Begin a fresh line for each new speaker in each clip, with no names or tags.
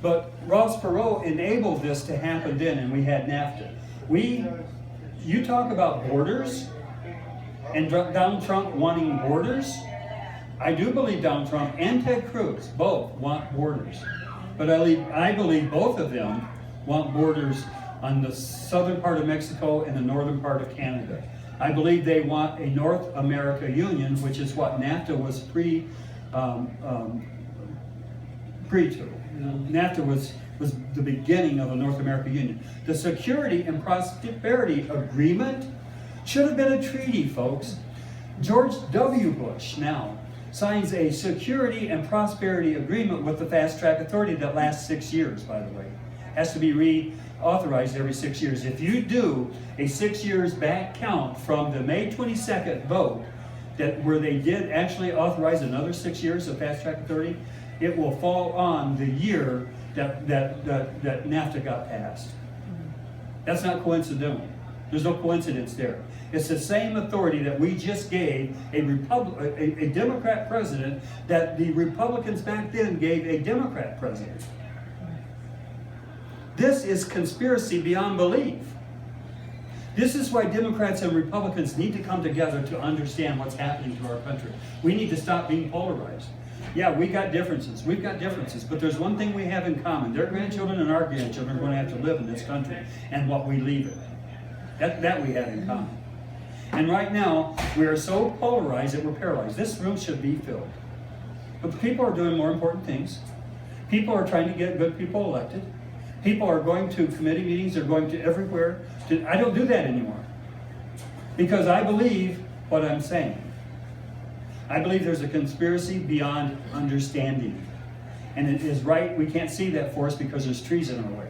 But Ross Perot enabled this to happen then, and we had NAFTA. You talk about borders, and Donald Trump wanting borders. I do believe Donald Trump and Ted Cruz both want borders. But I believe both of them want borders on the southern part of Mexico and the northern part of Canada. I believe they want a North America Union, which is what NAFTA was pre to. NAFTA was the beginning of a North America Union. The Security and Prosperity Agreement should have been a treaty, folks. George W. Bush now signs a Security and Prosperity Agreement with the Fast Track Authority that lasts 6 years, by the way. Has to be reauthorized every 6 years. If you do a 6 years back count from the May 22nd vote, where they did actually authorize another 6 years of Fast Track Authority, it will fall on the year that NAFTA got passed. That's not coincidental. There's no coincidence there. It's the same authority that we just gave a Democrat president that the Republicans back then gave a Democrat president. This is conspiracy beyond belief. This is why Democrats and Republicans need to come together to understand what's happening to our country. We need to stop being polarized. Yeah, we got differences. We've got differences, but there's one thing we have in common. Their grandchildren and our grandchildren are going to have to live in this country and what we leave it. That we have in common. And right now, we are so polarized that we're paralyzed. This room should be filled. But the people are doing more important things. People are trying to get good people elected. People are going to committee meetings. They're going to everywhere. I don't do that anymore. Because I believe what I'm saying. I believe there's a conspiracy beyond understanding. And it is right, we can't see that forest because there's trees in our way.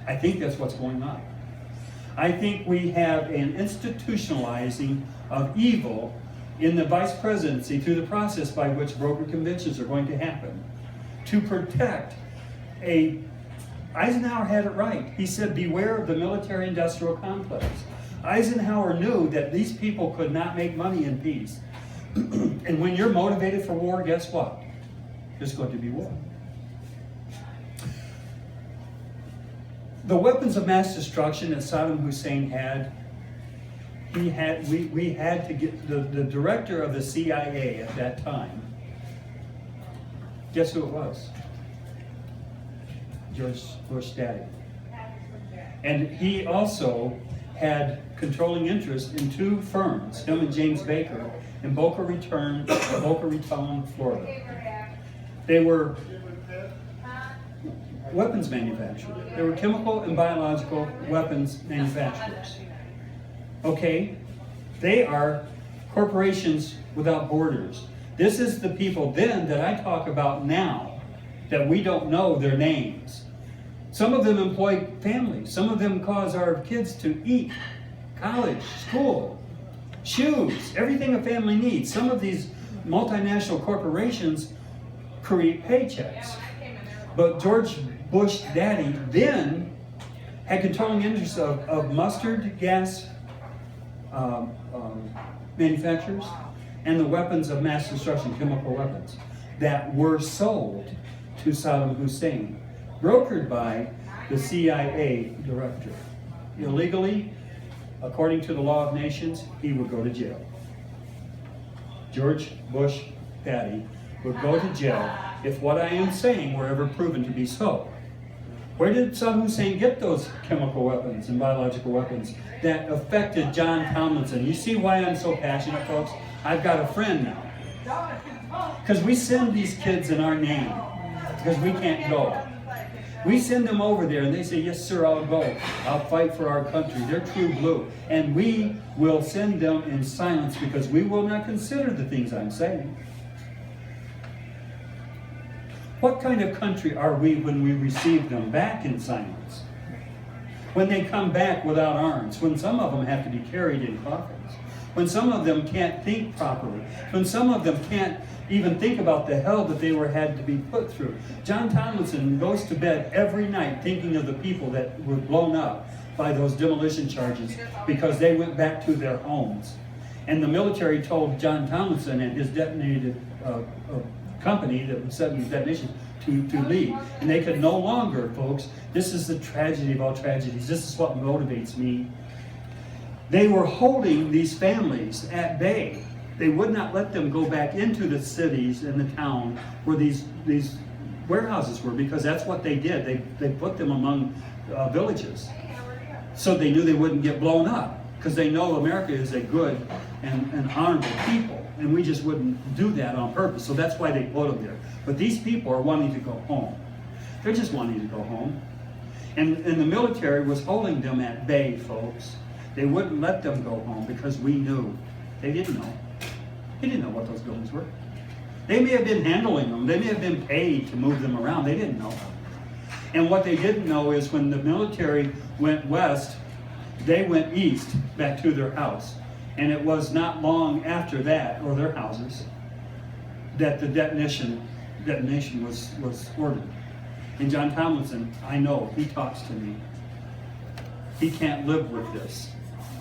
I think that's what's going on. I think we have an institutionalizing of evil in the vice presidency through the process by which broker conventions are going to happen to protect Eisenhower had it right. He said, beware of the military-industrial complex. Eisenhower knew that these people could not make money in peace. And when you're motivated for war, guess what? There's going to be war. The weapons of mass destruction that Saddam Hussein had, we had to get the director of the CIA at that time. Guess who it was? George Bush daddy. And he also had controlling interest in two firms, him and James Baker, in Boca Raton, Florida. They were weapons manufacturers. They were chemical and biological weapons manufacturers. Okay? They are corporations without borders. This is the people then that I talk about now, that we don't know their names. Some of them employ families. Some of them cause our kids to eat, college, school, shoes, everything a family needs. Some of these multinational corporations create paychecks. But George Bush daddy then had controlling interests of mustard gas manufacturers and the weapons of mass destruction, chemical weapons, that were sold to Saddam Hussein, brokered by the CIA director. Illegally, according to the law of nations, he would go to jail. George Bush daddy would go to jail if what I am saying were ever proven to be so. Where did Saddam Hussein get those chemical weapons and biological weapons that affected John Tomlinson? You see why I'm so passionate, folks? I've got a friend now. Because we send these kids in our name, because we can't go. We send them over there and they say, yes, sir, I'll go. I'll fight for our country. They're true blue. And we will send them in silence because we will not consider the things I'm saying. What kind of country are we when we receive them back in silence? When they come back without arms, when some of them have to be carried in coffins, when some of them can't think properly, when some of them can't even think about the hell that they had to be put through. John Tomlinson goes to bed every night thinking of the people that were blown up by those demolition charges because they went back to their homes. And the military told John Tomlinson and his detonated company that was setting these detonations, to leave. And they could no longer, folks, this is the tragedy of all tragedies. This is what motivates me. They were holding these families at bay. They would not let them go back into the cities and the town where these warehouses were, because that's what they did. They put them among villages. So they knew they wouldn't get blown up, because they know America is a good and honorable people. And we just wouldn't do that on purpose. So that's why they put them there. But these people are wanting to go home. They're just wanting to go home. And the military was holding them at bay, folks. They wouldn't let them go home because we knew. They didn't know. They didn't know what those buildings were. They may have been handling them. They may have been paid to move them around. They didn't know. And what they didn't know is when the military went west, they went east back to their house. And it was not long after that, or their houses, that the detonation was ordered. And John Tomlinson, I know, he talks to me. He can't live with this.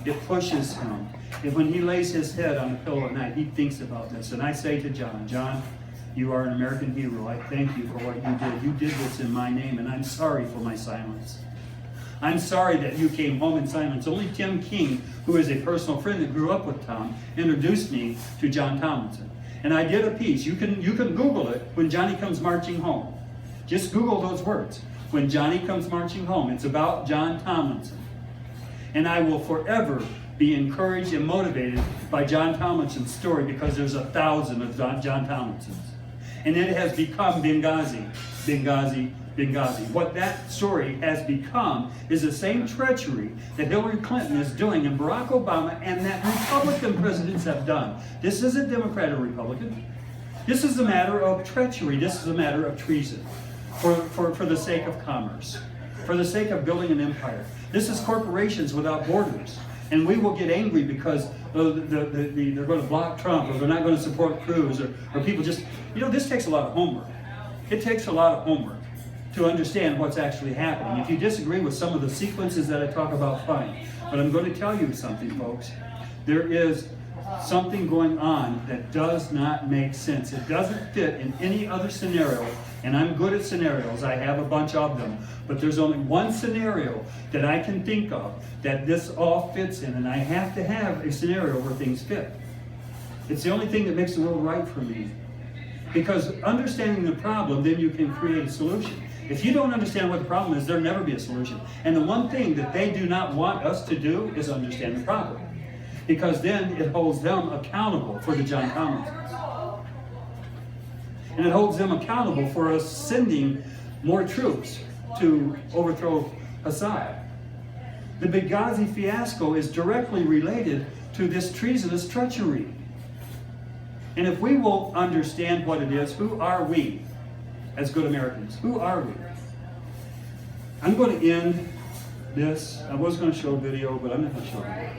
It pushes him. And when he lays his head on the pillow at night, he thinks about this. And I say to John, John, you are an American hero. I thank you for what you did. You did this in my name, and I'm sorry for my silence. I'm sorry that you came home in silence. Only Tim King, who is a personal friend that grew up with Tom, introduced me to John Tomlinson. And I did a piece. You can Google it, When Johnny Comes Marching Home. Just Google those words. When Johnny Comes Marching Home. It's about John Tomlinson. And I will forever be encouraged and motivated by John Tomlinson's story, because there's 1,000 of John Tomlinsons. And it has become Benghazi, Benghazi, Benghazi. What that story has become is the same treachery that Hillary Clinton is doing and Barack Obama and that Republican presidents have done. This isn't Democrat or Republican. This is a matter of treachery. This is a matter of treason for the sake of commerce, for the sake of building an empire. This is corporations without borders. And we will get angry because they're going to block Trump, or they're not going to support Cruz, or people just, this takes a lot of homework. It takes a lot of homework to understand what's actually happening. If you disagree with some of the sequences that I talk about, fine. But I'm going to tell you something, folks. There is something going on that does not make sense. It doesn't fit in any other scenario. And I'm good at scenarios. I have a bunch of them. But there's only one scenario that I can think of that this all fits in. And I have to have a scenario where things fit. It's the only thing that makes the world right for me. Because understanding the problem, then you can create a solution. If you don't understand what the problem is, there'll never be a solution. And the one thing that they do not want us to do is understand the problem. Because then it holds them accountable for the John Tomlinsons. And it holds them accountable for us sending more troops to overthrow Assad. The Benghazi fiasco is directly related to this treasonous treachery. And if we will understand what it is, who are we as good Americans? Who are we? I'm going to end this. I was going to show a video, but I'm not going to show a video.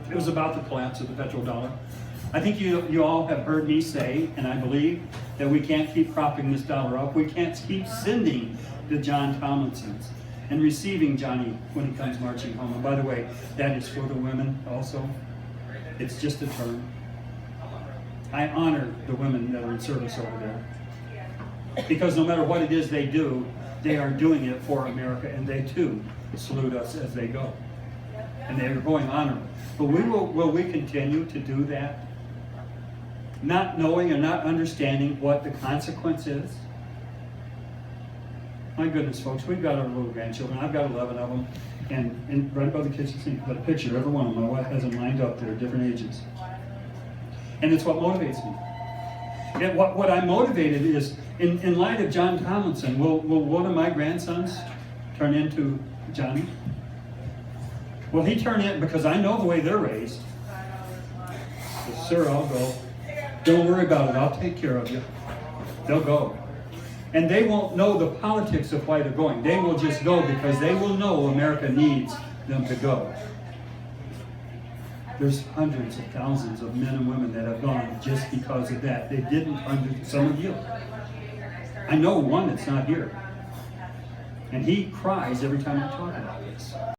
It was about the collapse of the petrodollar. I think you all have heard me say, and I believe, that we can't keep propping this dollar up. We can't keep sending the John Tomlinsons and receiving Johnny when he comes marching home. And by the way, that is for the women also. It's just a term. I honor the women that are in service over there. Because no matter what it is they do, they are doing it for America, and they too salute us as they go. And they are going honorable. But will we continue to do that? Not knowing and not understanding what the consequence is? My goodness, folks, we've got our little grandchildren. I've got 11 of them. And right above the kitchen sink, I've got a picture. Every one of them, my wife has them lined up there, different ages. And it's what motivates me. And what I'm motivated is, in light of John Tomlinson, will one of my grandsons turn into Johnny? Will he turn in? Because I know the way they're raised. Yes, sir, I'll go. Don't worry about it. I'll take care of you. They'll go. And they won't know the politics of why they're going. They will just go because they will know America needs them to go. There's hundreds of thousands of men and women that have gone just because of that. They didn't some of you. I know one that's not here. And he cries every time I talk about this.